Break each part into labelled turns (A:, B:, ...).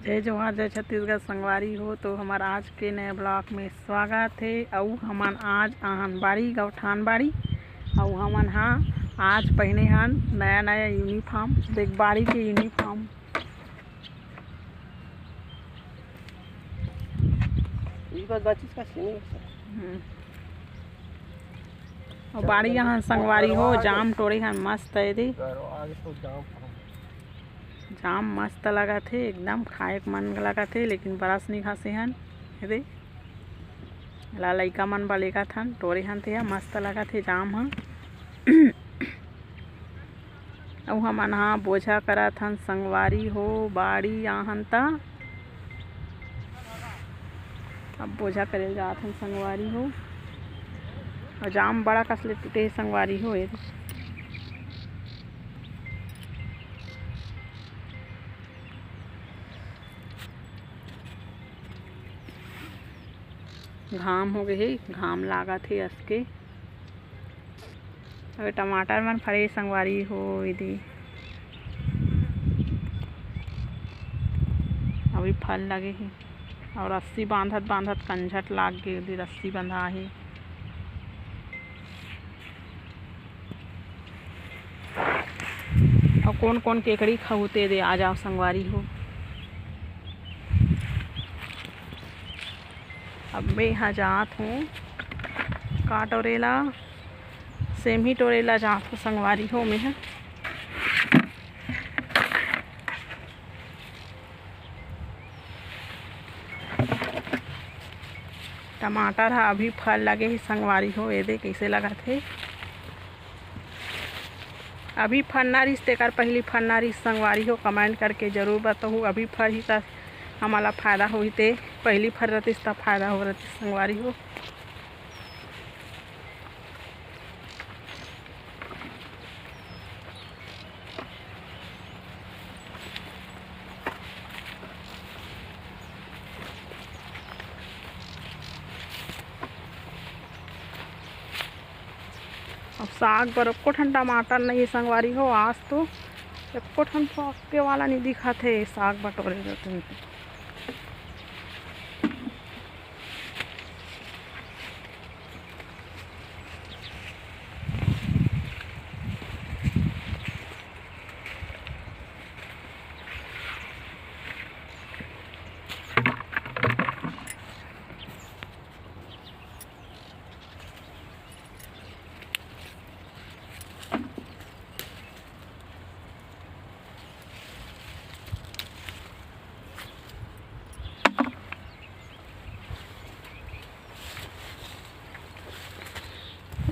A: जय जोहार जय छत्तीसगढ़ संगवारी हो। तो हमारा आज के नए ब्लॉग में स्वागत है। और हमन आज आंगनबाड़ी गौठान बाड़ी और हमन हाँ आज पहने हन नया नया यूनिफॉर्म। देख बाड़ी के यूनिफॉर्म और बाड़ी यहाँ संगवारी हो जाम टोरे हन मस्त है दे। जाम मस्त लगा थे एकदम खाए के मन लगा थे, लेकिन बरस नहीं खासे हन दे ला लइका मन बलेगा थन टोरे हन थे मस्त लगा थे जाम हाँ। और हमन हाँ बोझा करा थन संगवारी हो बाड़ी यहाँ ता अब बोझा करे जात हन संगवारी हो। और जाम बड़ा कसले टूटे संगवारी हो ये घाम हो गए है, घाम लागा थे असके। और टमाटर मन फरे संगवारी हो यदि अभी फल लगे है। और रस्सी बांधत बांधत कंझट लाग गए यदि रस्सी बंधा है। और कौन कौन केकड़ी खहुते दे आ जाओ संगवारी हो। अब मैं यहाँ जात हूँ का टोरेला सेम ही टोरेला जात हूँ संगवारी हो में है। टमाटर है अभी फल लगे ही संगवारी हो ये दे कैसे लगा थे। अभी फलना रिस तेकर पहली फलना रिस संगवारी हो कमेंट करके ज़रूर बताऊँ। अभी फल ही तक हमारा फ़ायदा हुई ते पहली फल रहती तब फायदा हो रहती संगवारी हो। अब साग पर एको ठन टमाटर नहीं संगवारी हो। आज तो एको ठन के वाला नहीं दिखा थे साग बटोरे रहते।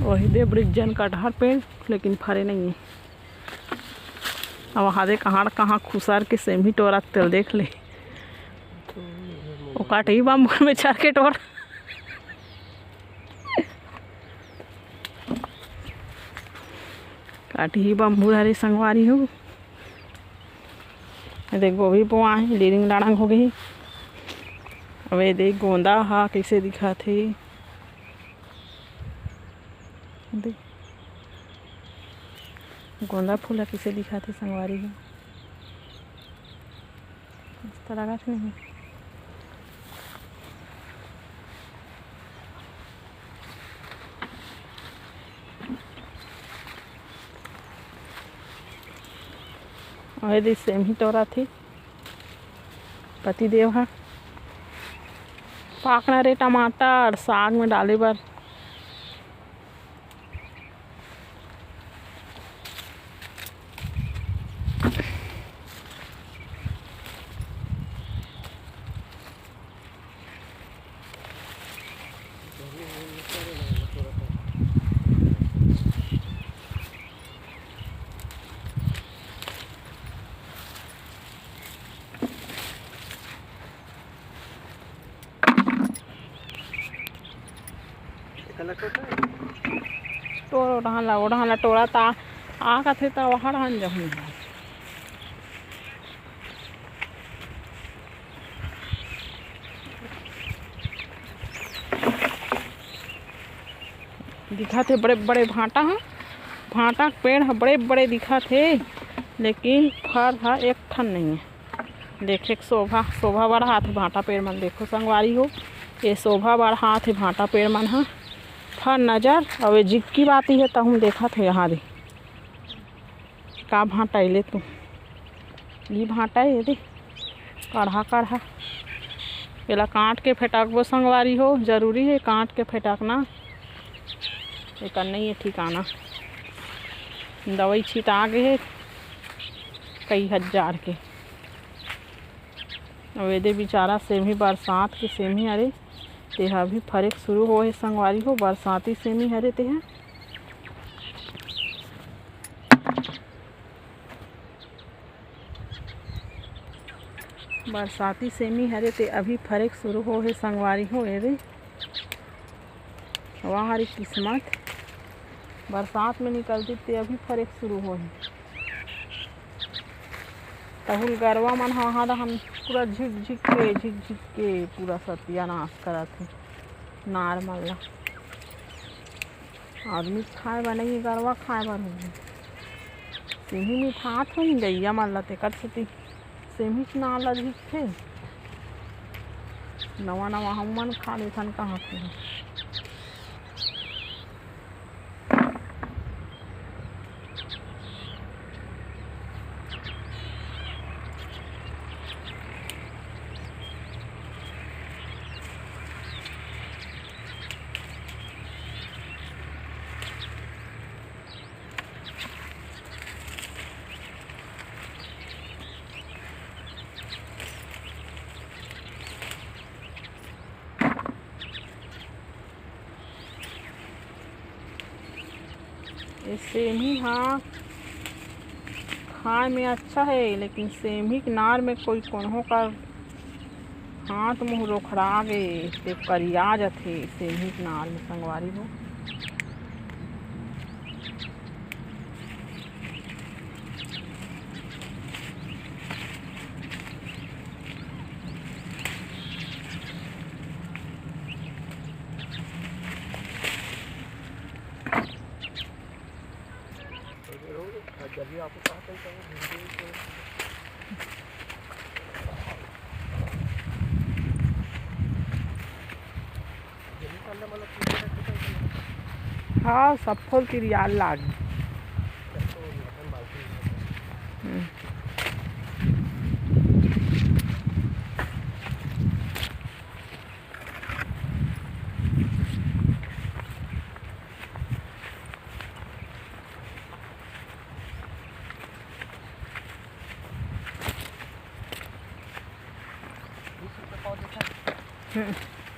A: वही दे ब्रिजन कटहर पेड़ लेकिन फरे नहीं है। अब हादे कहाँ खुसार के सेम ही टोरा तेल देख ले वो काट ही बाम्बू में चार के टोर। काट ही बाम्बू हरी संगवारी हो। देख गोभी बोआ है लीरिंग लाड़ंग हो गई। अब ये देख गोंदा हा कैसे दिखा थे गोंदा फूल कैसे दिखा थे संगवारी है इस तरह का नहीं। और यदि सेम ही टोरा थी पति देव हा पाकना रे टमाटर साग में डाले बर। टोरो ढाला टोरा ता आका थे ता वहाँ रहन जहूँ दिखा थे बड़े बड़े भाटा हाँ भाटा पेड़ है बड़े बड़े दिखा थे, लेकिन फल है एक ठन नहीं है। देखे शोभा शोभा बढ़ात है भाटा पेड़ मन। देखो संगवारी हो ये शोभा बढ़ात है भाटा पेड़ मन हा फर नजर और ये जिक्की बाती है तहु देखा थे यहाँ दे का भाटा ले तू ये भाटा है दे काढ़ा काढ़ा पेला काट के फेंटकबो संगवारी हो। जरूरी है काट के फेंटकना एक नहीं है ठिकाना। दवाई छिटा गए कई हजार के। अब ये बेचारा सेमी बरसात के सेमी हरे तेहा भी फरेक शुरू हो है संगवारी हो। बरसाती सेमी हरे तेहा बरसाती सेमी हरे ते अभी फरेक शुरू हो है संगवारी हो। ये वाह हरी किस्मत बरसात में निकलती ते अभी फरेक शुरू हो है। तहुल गरवा मन हाँ हम पूरा झिक झिक के पूरा सत्यानाश करा थे नार मन ला। आदमी खाए बर नहीं गरवा खाए बर हो सेमी मिठात हो गैया मन ला तेकर सेती सेमी के नार ला झिक थे। नवा नवा हम मन खा लेथन कहाँ थे। ये सेमी हाँ खाए में अच्छा है लेकिन सेमी के नार में कोई कोन्हो का हाथ मुँह रोखड़ा गए ते करिया जाथे सेमी के नार में संगवारी हो। हाँ सब फूल तिरियाल लागी।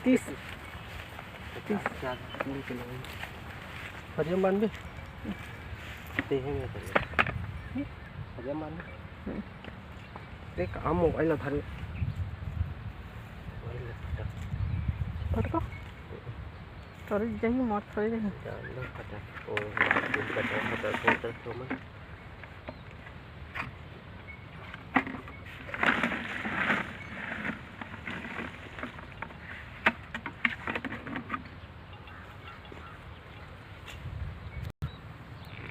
A: तीस
B: हजम मान भी देखेंगे हजम मान देख आम मोबाइल ला धरे
A: फटको थोड़ी जही मत थोड़ी जही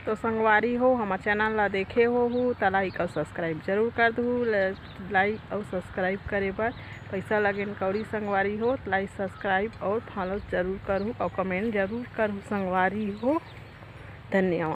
A: तो संगवारी हो हमारे चैनल ला देखे हो तो लाइक और सब्सक्राइब जरूर कर दू। लाइक और सब्सक्राइब करे पर पैसा लगे कौड़ी संगवारी हो तो लाइक सब्सक्राइब और फॉलो जरूर करूँ और कमेंट जरूर करूँ संगवारी हो। धन्यवाद।